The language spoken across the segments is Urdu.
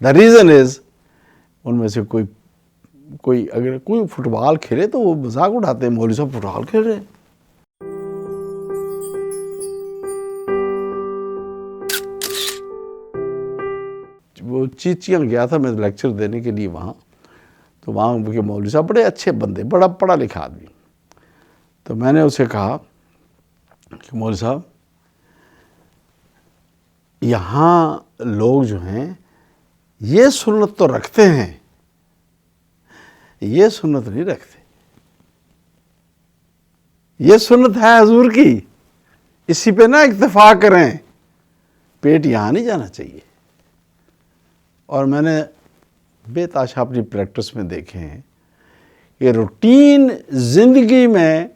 دا ریزن از ان میں سے کوئی اگر کوئی فٹ بال کھیلے تو وہ مذاق اڑاتے ہیں، مولوی صاحب فٹ بال کھیل رہے ہیں۔ وہ چیچیاں گیا تھا میں لیکچر دینے کے لیے وہاں، تو وہاں کے مولوی صاحب بڑے اچھے بندے، بڑا پڑھا لکھا آدمی، تو میں نے اسے کہا کہ مولوی صاحب یہاں لوگ جو ہیں یہ سنت تو رکھتے ہیں، یہ سنت نہیں رکھتے، یہ سنت ہے حضور کی، اسی پہ نہ اکتفا کریں، پیٹ یہاں نہیں جانا چاہیے۔ اور میں نے بے تحاشا اپنی پریکٹس میں دیکھے ہیں کہ روٹین زندگی میں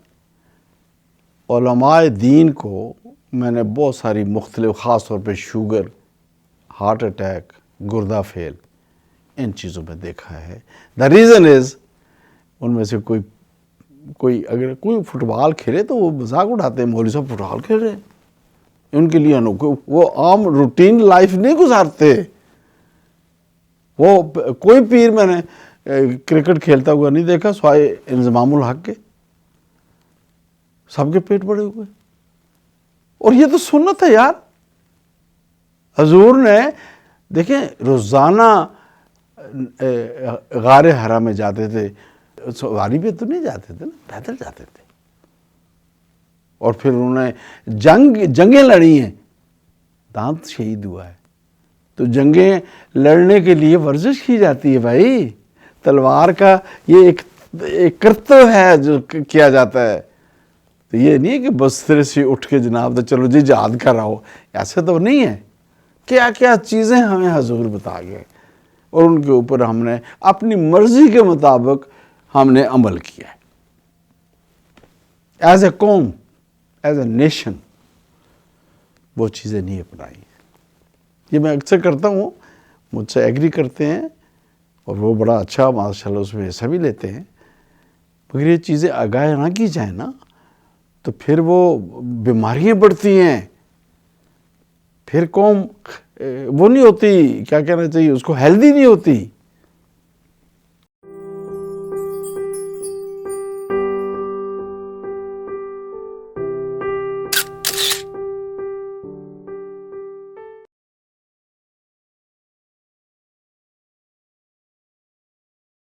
علماء دین کو میں نے بہت ساری مختلف، خاص طور پہ شوگر، ہارٹ اٹیک، گردہ فیل، ان چیزوں میں دیکھا ہے۔ دا ریزن از ان میں سے کوئی اگر کوئی فٹ بال کھیلے تو وہ مذاق اڑاتے ہیں، مولوی صاحب فٹ بال کھیل رہے ہیں، ان کے لیے وہ عام روٹین لائف نہیں گزارتے۔ وہ کوئی پیر میں نے کرکٹ کھیلتا ہوا نہیں دیکھا سوائے انضمام الحق کے، سب کے پیٹ بڑے ہوئے، اور یہ تو سنت ہے یار۔ حضور نے دیکھیں روزانہ غار حرا میں جاتے تھے، سواری پہ تو نہیں جاتے تھے نا، پیدل جاتے تھے، اور پھر انہوں نے جنگیں لڑی ہیں، دانت شہید ہوا ہے، تو جنگیں لڑنے کے لیے ورزش کی جاتی ہے بھائی، تلوار کا یہ ایک کرتب ہے جو کیا جاتا ہے، تو یہ نہیں ہے کہ بستر سے اٹھ کے جناب تو چلو جی جہاد کر رہا ہو، ایسے تو نہیں ہے۔ کیا کیا چیزیں ہمیں حضور بتا گئے، اور ان کے اوپر ہم نے اپنی مرضی کے مطابق ہم نے عمل کیا ہے، ایز اے قوم، ایز اے نیشن وہ چیزیں نہیں اپنائی۔ یہ میں اکثر کرتا ہوں، مجھ سے ایگری کرتے ہیں، اور وہ بڑا اچھا ماشاءاللہ اس میں حصہ بھی لیتے ہیں، مگر یہ چیزیں آگاہ نہ کی جائیں نا تو پھر وہ بیماریاں بڑھتی ہیں، پھر قوم وہ نہیں ہوتی، کیا کہنا چاہیے اس کو، ہیلدی نہیں ہوتی۔